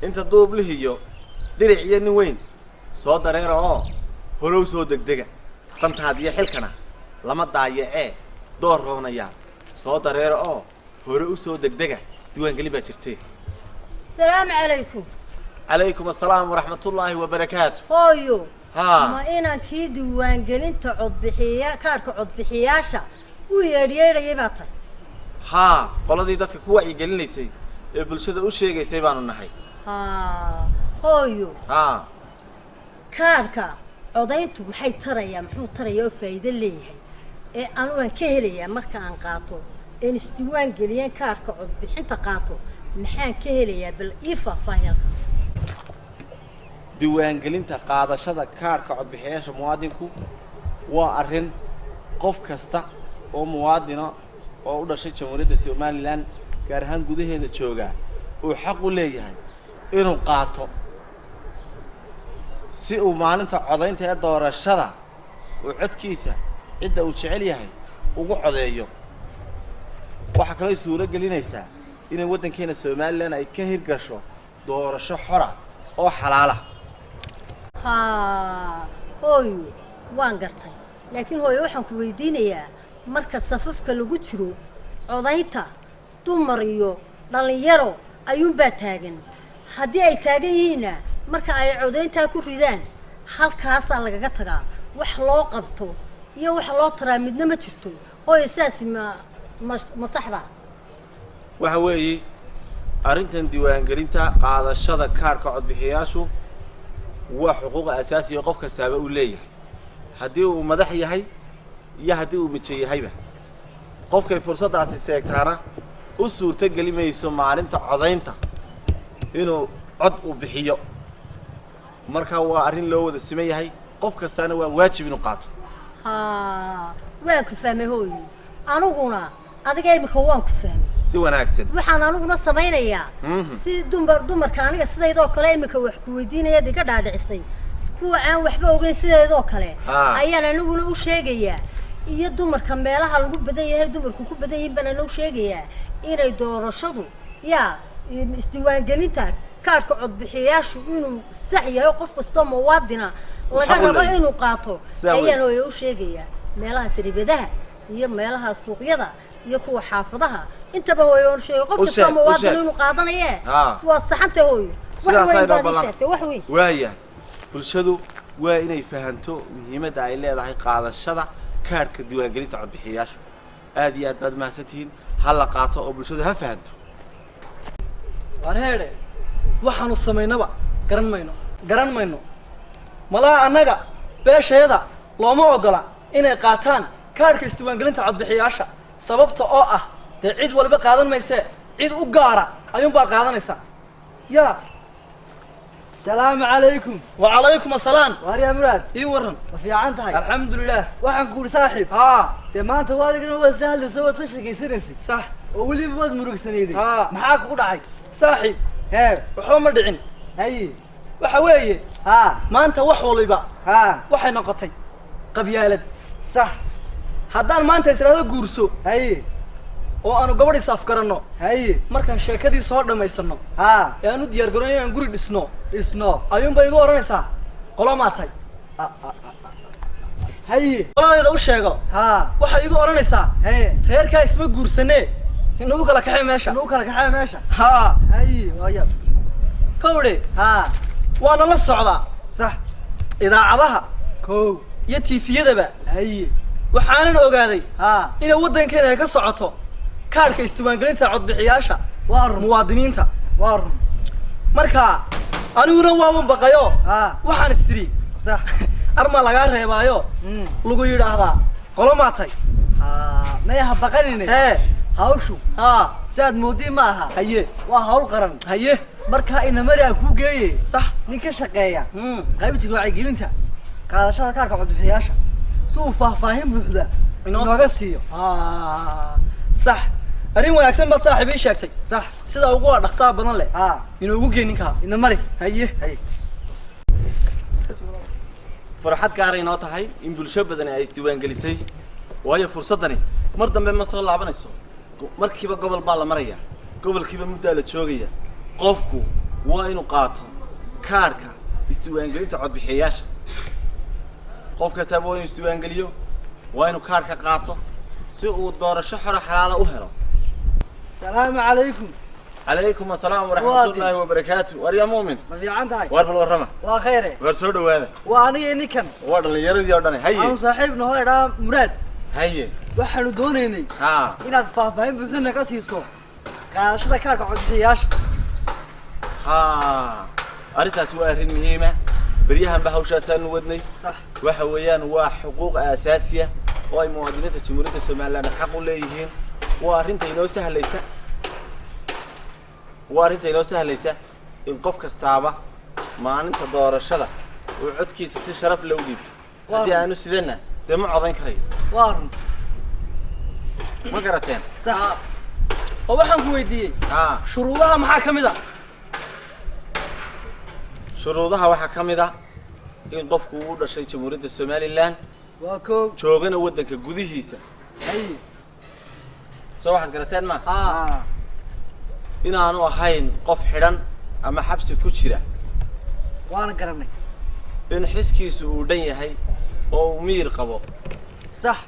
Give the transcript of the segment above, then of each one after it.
انت دوب لهيو درع iyo nin weyn soo dareero oo horow soo degdega qantaadiya xilkana lama daayacee door roonaya soo dareero oo horow soo degdega diiwaan gali ba jirtay السلام عليكم. عليكم السلام ورحمة الله وبركاته. هويو ها ما إنا كي ديوان قلنت عض بحيا كارك عض بحياشة ويريري يباطل. ها قلدي دتك كوا يقلنيسي bulshada u sheegaysay baanu nahay. ها هويو ها كاركا عضينتو maxay taraya muxuu taraya faa'iido leeyahay ee aan waan ka helayaa marka aan qaato in isdiiwaan galiyeen kaarka cod bixinta qaato maxaan ka helayaa bal ifa faahilka diiwaan gelinta qaadashada kaarka cod bixiyaasha muwaadinku waa arrin qof kasta oo muwaadino oo u dhashay Jamhuuriyadda Soomaaliland gaar ahaan gudaheeda jooga uu xaq u leeyahay inuu qaato si uu maalinta codaynta ee doorashada uu codkiisa cidda uu jecel yahay ugu codeeyo waxa kale suuro gelinaysa in waddankeena Soomaaliland ay ka hirgasho doorasho xora oo xalaal ah ها هويو waan gartay laakiin hooyo waxaan ku weydiinayaa marka safafka lagu jiro codaynta dumar iyo dhalinyaro ayuun baa taagan haddii ay taagan yihiin marka ay codaynta ku ridaan halkaas lagaga tagaa wax loo qabto iyo wax loo taraa midna ma jirto hooyo saasi ma saxda waxa weeye arrintan diiwaan gelinta qaadashada kaarka cod bixiyaashu waa xuquuq asaasi ah qof kasta uu leeyahay haddii uu madax yahay iyo haddii uu mijo yahayba qofkay fursadaasi seegtaana u suurta gelimayso maalinta codaynta inuu cod u bixiyo marka waa arrin loo wada siman yahay qof kastana waa waajib inuu qaato waan ku fahmay hooyo aniguna adiga imika waan ku fahmay si wanaagsan waxaan aniguna samaynayaa si dumarka aniga sideedoo kale imika wax ku weydiinaya diga dhaadhicisay kuwa aan waxba ogeyn sideedoo kale ayaan aniguna u sheegayaa iyo dumarka meelaha lagu badan yahay dumarku ku badan yihiin baan u sheegayaa inay doorashadu yaa isdiiwaan gelinta kaarka cod bixiyaashu inuu sax yahay qof kasta muwaadina laga rabo inuu qaato ayaan u sheegayaa meelaha siribadaha iyo meelaha suuqyada iyo kuwa xaafadaha intaba hooyo sheego qof kasta muwaadin inuu qaadanayo waa saxanta hooyo wax weyn waaya bulshadu waa inay fahanto muhiimadda ay leedahay qaadashada kaarka diiwaan gelinta cod bixiyaashu aad iyo aad baad mahadsantihiin hal la qaato oo bulshadu ha fahanto warheede waxaanu samaynaba garan mayno malaa annaga beeshayada looma ogola inay qaataan kaarka isdiiwaan gelinta cod bixiyaasha sababta oo ah dee cid walba qaadan maysee cid u gaara ayuunbaa qaadanaysaa yaa السلام عليكم. وعليكم السلام. واريا مراد. إيه ورن. وفي عنتها. الحمد لله. waxaan ku saaxiib. ما أنت وارجنا واسدال سوى تشكي سيرسي. صح. ولي بود مرق سنيدي. maxaa ku dhacay saaxiib waxba ma dhicin hay waxa weeye maanta wax waliba waxay noqotay qabyaalad صح haddaan maanta israado guurso hay oo aanu gabadh isaaf garanno hay markaan sheekadii soo dhamaysano ee aanu diyaar garoon inaan guri dhisno ayuun bay igu oranaysaa qolo ma tahay hay qoladeeda u sheego waxay igu oranaysaa reerkaa isma guursanee inuu kala kaxay meesha hay waya kowdhe waana la socdaa صح idaacadaha kow iyo tiifiyadaba hay waxaanan ogaaday inay waddankeena ay ka socoto kaarka isdiiwaan gelinta codbixiyaasha muwaadiniinta marka aniguna waaban baqayo waxaan isiri صح arma lagaa reebaayo lagu yidhaahdaa qolo maatay ma yaha baqanine hawshu ساد مودي معها haye وهول قرن haye marka ina mari aan ku geeyay sax nin ka shaqeeya qaybta wacyigelinta qaadashada kaarka codbixiyaasha si uu faahfaahin buuxda inooga siiyo sax arrin wanaagsan baad saaxiib ii sheegtay sax sida ugu dhaqsaha badan leh inoogu geenin ka ina mari haye farxad gaar ah inoo tahay in bulsho badan ay isdiiwaan gelisay waayo fursadani mar dambe ma soo laabanayso markiiba gobol baa la maraya gobolkiiba muddo la joogaya qofku waa inuu qaato kaarka isdiiwaan gelinta codbixiyaasha qof kasta waa inuu isdiiwaan geliyo waa inuu kaarka qaato si uu doorasho xor xalaal u helo السلام عليكم عليكم السلام ورحمة الله وبركاته وريا مؤمن ما في عندك واربل ورمة وخيره ورسول هذا وأنا نكن وارد اللي يرد يردني أنا هيا صاحبنا هو إرام مراد هيا waxaanu doonaynay inaad faahfaahin buuxda ka siiso qaadashada kaarka codbixiyaasha arrintaas waa arrin muhiim ah baryahan ba hawshaasaan wadnay sax waxa weeyaan waa xuquuq aasaasi ah oo ay muwaadiniinta jamhuuriyadda Soomaaliland xaq u leeyihiin waa arrinta inoo sahlaysa in qof kastaaba maalinta doorashada uu codkiisa si sharaf leh u dhiibto haddii aanu sidana dee ma codayn karayo waarun ma garateen sax oo waxaan ku weydiiyey shuruudaha maxaa ka mid ah shuruudaha waxaa ka mid ah in qofku uu dhashay jamhuuriyadda Soomaaliland waa koow joogana waddanka gudihiisa soo waxaad garateen ma inaanu ahayn qof xidhan ama xabsi ku jira waana garanay in xiskiisu uu dhan yahay oo uu miyir qabo sax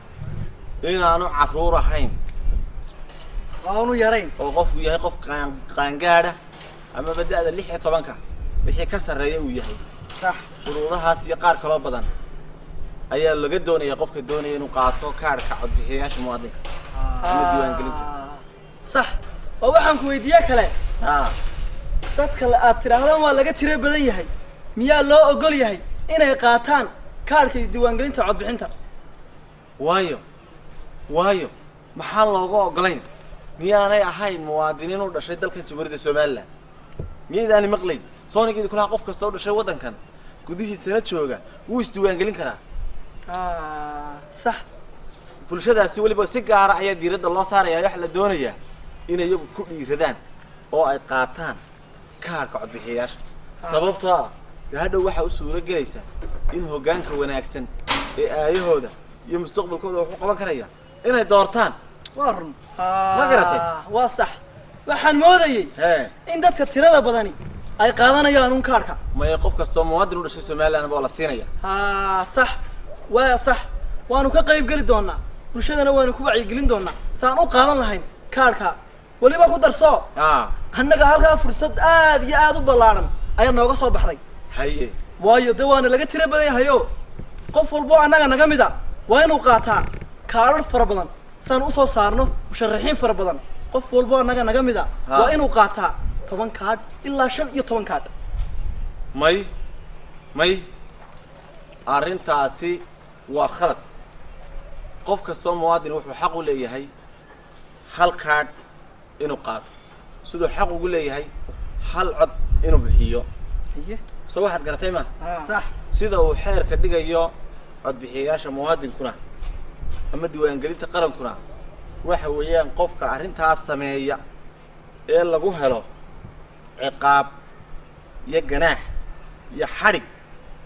inaanu carruur ahayn waanu yarayn oo qofku yahay qof qaangaadha ama bada'da 16 wixii ka sarreeya uu yahay sax shuruudahaas iyo qaar kaloo badan ayaa laga doonaya qofka doonaya inuu qaato kaarka codbixiyaasha muwaadinka ama diiwaangelinta sax oo waxaan ku weydiiyey kale dadka aad tirahdaan waa laga tiro badan yahay miyaa loo ogol yahay inay qaataan kaarka diiwaangelinta codbixinta waayo maxaa looga ogolayn miyaanay ahayn muwaadiniin u dhashay dalka jamhuuriyadda Soomaaliland miyaanay maqlayn soonigeedu kula qof kasta oo dhashay waddankan gudihiisana jooga wuu isdiiwaangelin karaa sax bulshadaasi waliba si gaar ah ayaa diiradda loo saarayaa wax la doonayaa inay iyagu ku dhiiradaan oo ay qaataan kaarka codbixiyaasha sababtoo ah hadhow waxa u suura gelaysa in hoggaanka wanaagsan ee aayahooda iyo mustaqbalkooda wax u qaban karaya inay doortaan waarun ma garatay waa sax waxaan moodayay in dadka tirada badani ay qaadanayaan un kaarka ma qof kasta muwaadin u dhashay Soomaaliland baa la siinaya sax waa sax waanu ka qayb gali doonaa bulshadana waanu ku wacyigelin doonaa saan u qaadan lahayn kaarka waliba ku darso annaga halkaa fursad aad iyo aad u ballaaran ayaa nooga soo baxday haye waayo de waana laga tiro badan yahayo qof walbo annaga naga mid ah waa inuu qaataa kaarar fara badan saan usoo saarno musharaxiin fara badan qof walbo annaga naga mid ah waa inuu qaataa 10 kaadh ilaa 15 kaadh may arrintaasi waa khalad qof kastoo muwaadin wuxuu xaq u leeyahay hal kaadh inuu qaato sidoo xaq ugu leeyahay hal cod inuu bixiyo soo waxaad garatay ma sax sida uu xeerka dhigayo codbixiyaasha muwaadinkuna ama diiwaangelinta qarankuna waxa weeyaan qofka arrintaas sameeya ee lagu helo ciqaab iyo ganaax iyo xadhig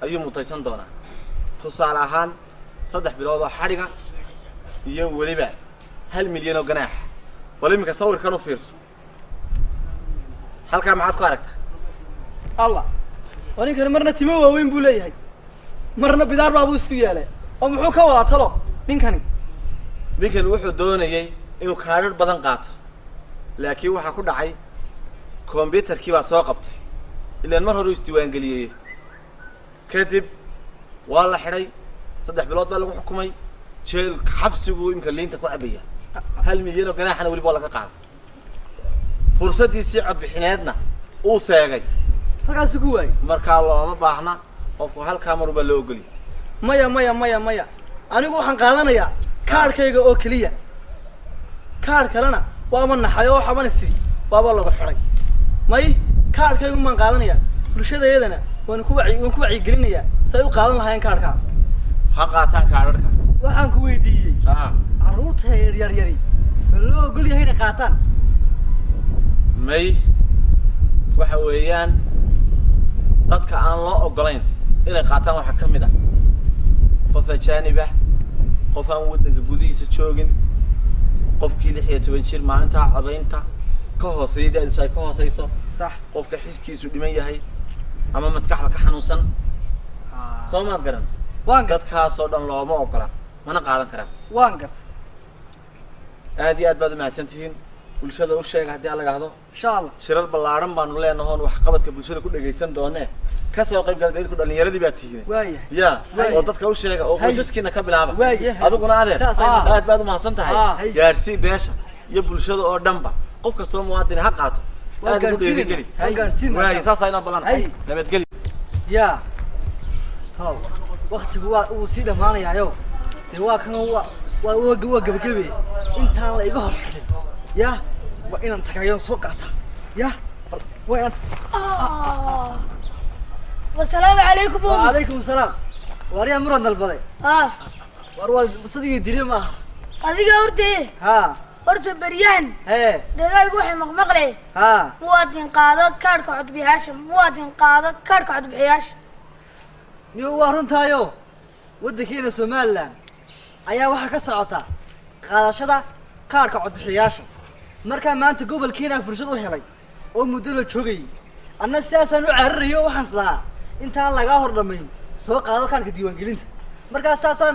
ayuu mutaysan doonaa tusaale ahaan 3 bilood oo xadhiga iyo weliba 1 milyan oo ganaax wala iminka sawirkan u fiirso halkaa maxaad ku aragtaa allah waninkan marna timo waaweyn buu leeyahay marna bidaar baa isku yeelay oo muxuu ka wadaa talo ninkani wuxuu doonayay inuu kaadhar badan qaato laakiin waxa ku dhacay computerkii baa soo qabtay ilaan mar hore isdiiwaangeliyay kadib waa la xidhay 3 bilood baa lagu xukumay jeel xabsigu imka liinta ku cabaya 1 milyan oo ganaaxna waliba laga qaaday fursadiisii codbixineedna uu seegay halkaas ku waay markaa looma baahna qofku halkaa mar baa loo ogoli maya anigu waxaan qaadanayaa kaarkayga oo kaliya kaar kalena وما نحيو حبان السري بابا الله حري ماي كار كي من قادنيا bulshada iyadana waan ku wacyi gelinayaa say u qaadan lahayn kaarka ha qaataan kaararka waxaan ku weydiiyey caruurta yar yari loo ogol yahay inay qaataan may waxa weeyaan dadka aan loo ogolayn inay qaataan waxa ka mid ah qof ajaanib ah qof aan wadanka gudihiisa joogin qofkii 16 jir maalinta codaynta ka hooseeyay ay ka hooseyso sax qofka xiskiisu dhiman yahay ama maskaxda ka xanuunsan soo ma garan waan dadkaas oo dhan looma ogola mana qaadan karaan waan gartay aad iyo aad baad u mahadsantihiin bulshada u sheeg haddii aan la yiraahdo insha Allah shirar ballaaran baanu leenahay wax qabadka bulshada ku dhageysan doonee ka soo qayb galay ku dhalinyaradii baa tihiin waayahay ya oo dadka u sheega oo qoysaskiina ka bilaaba adiguna adeer aad baad u mahadsan tahay gaarsii beesha iyo bulshada oo dhanba qof kasta oo muwaadin ha qaato واي ساسا انا بلان نبات قلي يا طلب وقتي هو سي dhamaanayo waa kan waa gabagabe intaan la iga hor xidhin ya waa inaan tagayo soo qaata ya waa والسلام عليكم وعليكم السلام واريا مرad dalbaday warwad sidii diray ma adiga horte horta bariyaan dhagaygu waxay maqmaqlay muwaadin qaado kaarka codbixiyaasha muwaadin qaado kaarka codbixiyaasha niyo waa runtaayo wadankeena Soomaaliland ayaa waxa ka socota qaadashada kaarka codbixiyaasha marka maanta gobolkeena fursad u helay oo muddo la joogay anna siyaasan u carariyo waxaan islahaa intaan laga hor dhamayn soo qaado kaarka diiwaangelinta marka saasan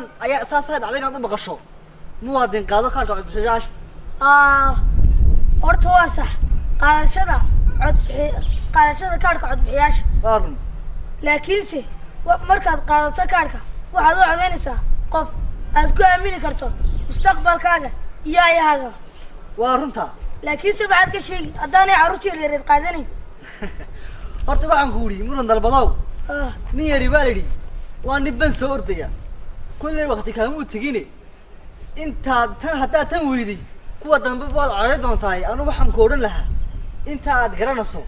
dhacday inaad u maqasho muwaadin qaado kaarka codbixiyaasha horta waa sax qaadashada kaarka codbixiyaasha laakiinse markaad qaadato kaarka waxaad u codaynaysaa qof aad ku aamini karto mustaqbalkaaga iyo ayahaaga waa runta laakiinse maxaad ka sheegi haddaanay carruurta yaryar qaadanayn horta waxaan ku yidhi muran dalbadow nin yari baa la yidhi waa nin ban soo ordaya kulley waqti kaama u tegine intaad haddaad tan weyday kuwa dambe baad coday doontahay anu waxaan ku odhan lahaa inta aad garanayso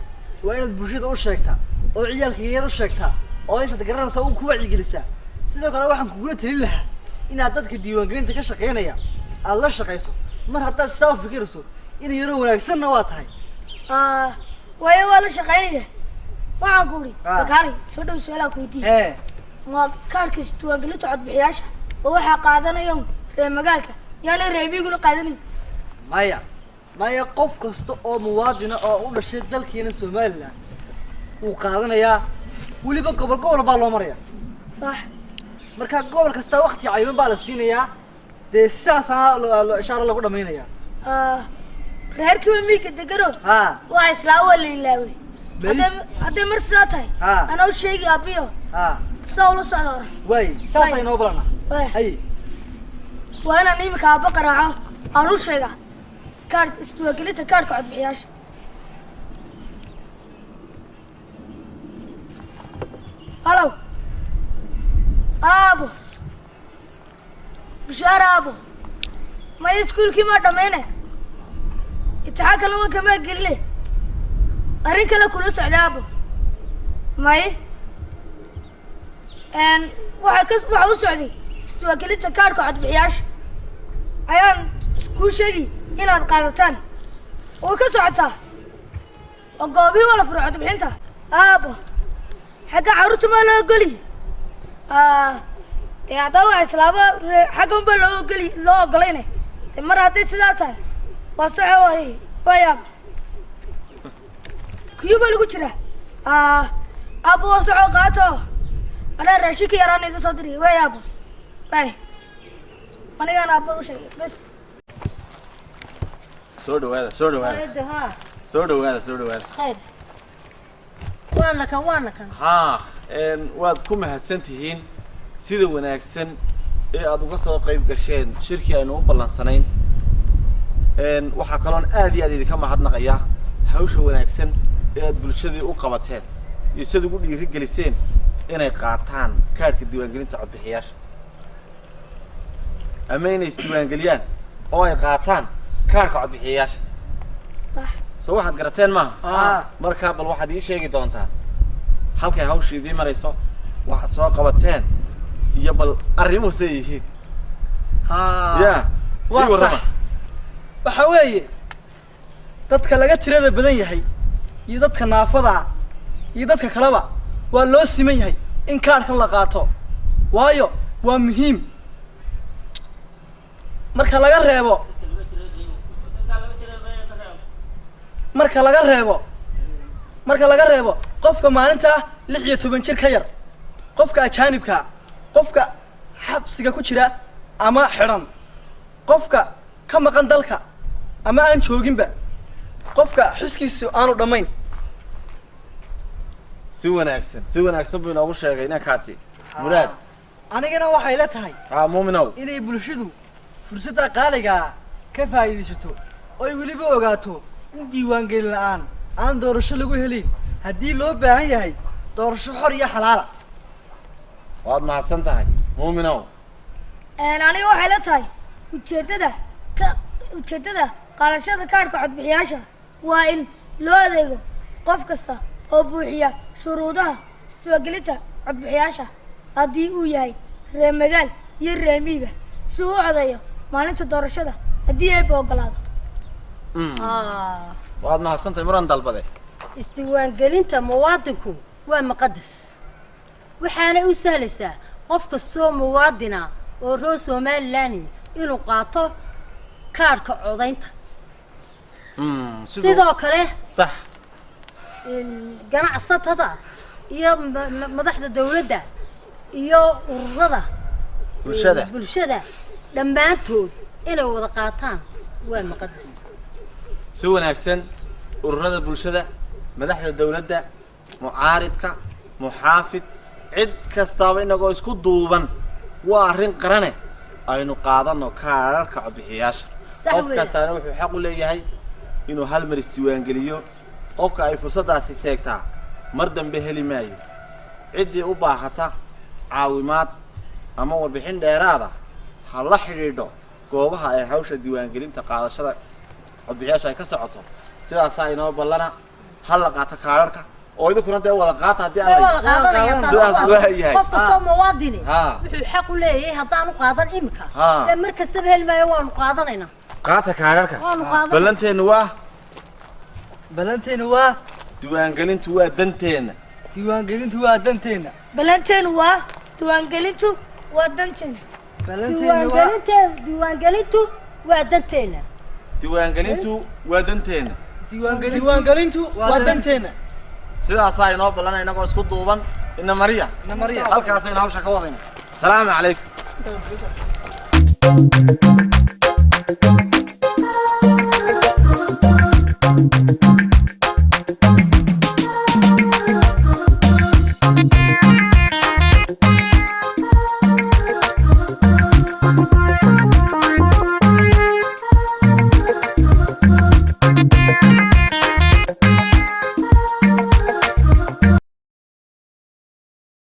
waa inaad bulshada u sheegtaa oo ciyaalka yar u sheegtaa oo intaad garanayso u ku wacyigelisaa sidoo kale waxaan kugula talin lahaa inaad dadka diiwaangelinta ka shaqeynaya aad la shaqayso mar haddaad sidaa u fikirayso in yaro wanaagsanna waa tahay waayo waa la shaqeynaya waxaan ku idhi kalkaali soo dhow su-aalaa ku weydiiye ma kaarka diiwaangelinta codbixiyaasha oo waxaa qaadanayo reer magaalka yaana reebiguna qaadanayo maya qof kasta oo muwaadina oo u dhashay dalkeena Soomaaliland uu qaadanayaa waliba gobol baa loo maraya صح marka gobol kasta waqti cayman baa la siinayaa de sidaas loo ishaaro lagu dhameynaya reerkii miiga degano waa islaa wala ilaawi hadda mar sidaa tahay ana u sheegi abiyo soo la socdo way saas ay noo balana hay waa inaan imika aaba qaraaco aan u sheega kaarka isdiiwaangelinta kaarka codbixiyaasha halo abo bishaar abo ma iskuulkii ma dhammayne imtixaanka lama kama geline arrin kale kula socda abo may waxa u socday isdiiwaangelinta kaarka codbixiyaasha ayaan kuu sheegi inaad qaadataan oo ka socotaa oo goobihii wala furo codbixinta abo xagga carruurta maa loo ogoliy dee haddaa waa islaaba xagga unbaa loo ogolayne de mar hadday sidaa tahay waa soco wayaab kuyu baa lagu jira abo waa soco qaato anaa raashinka yaraan idin soo diri wayaabo bay anigaan aaba u sheegay bes soo dhawaada khayr waana kan waad ku mahadsan tihiin sida wanaagsan ee aad uga soo qayb gasheen shirkii aynu u ballansanayn waxaa kaloon aad iyo aad idinka mahadnaqayaa hawsha wanaagsan ee aad bulshadii u qabateen iyo sida ugu dhiirigeliseen inay qaataan kaarka diiwaangelinta codbixiyaasha ama inay isdiiwaangeliyaan oo ay qaataan kaarka codbixiyaasha صح soo waxaad garateen maaha markaa bal waxaad ii sheegi doontaa halkay hawshiidii marayso waxaad soo qabateen iyo bal arrimuhu say yihiin ya waa sax waxa weeye dadka laga tirada badan yahay iyo dadka naafada iyo dadka kaleba waa loo siman yahay in kaarkan la qaato waayo waa muhiim marka laga reebo qofka maalinta 16 jir ka yar qofka ajaanibka qofka xabsiga ku jira ama xiran qofka ka maqan dalka ama aan jooginba qofka xuskiisu aanu dhamayn si wanaagsan buu inoogu sheegay inankaasi muraad anigana waxay la tahay muuminow inay bulshadu fursadda qaaliga ka faa'iideysato oo ay weliba ogaato in diiwaangelin la'aan aan doorasho lagu helin haddii loo baahan yahay doorasho xor iyo xalaala waad mahadsan tahay muuminow aniga waxay la tahay ujeedada qaadashada kaarhka codbixiyaasha waa in loo adeego qof kasta oo buuxiya shuruudaha isdiiwaangelinta codbixiyaasha haddii uu yahay reer magaal iyo reer miyiba si uu u codeeyo maalinta doorashada haddii ayba ogolaado waad mahadsan tahay muran dalbade isdiiwaangelinta muwaadinku waa muqadas waxaana u sahlaysaa qof kastoo muwaadina oo reer Somaliland inuu qaato kaarhka codaynta sidoo kale sax ganacsatada iyo madaxda dawladda iyo ururada bulshada dhammaantood inay wada qaataan waa muqadas si wanaagsan ururada bulshada madaxda dawladda mucaaridka muxaafid cid kastaba inagoo isku duuban waa arrin qarane aynu qaadano kaararka codbixiyaasha qof kastaana wuxuu xaq u leeyahay inuu hal mar isdiiwaangeliyo qofka ay fursadaasi seegtaa mar dambe heli maayo ciddii u baahata caawimaad ama warbixin dheeraada ha la xidhiidho goobaha ay hawsha diiwaangelinta qaadashada codbixiyaasha ay ka socoto sidaasaa inoo ballana hal la qaato kaararka oo idinkuna dee wada qaata haddii sidaas waa yahay qof kastoo muwaadini wuxuu xaq u leeyahay haddaan u qaadan imika ee mar kastaba heli maayo waanu qaadanaynaa qaata kaararka ballanteenu waa diiwaangelintu waa danteena diiwaangelintu waa danteena diiwaangelintu waa danteena sidaasaa inoo ballan inagoo isku duuban ina mariya halkaasaynu hawsha ka wadayna salaamu calaykum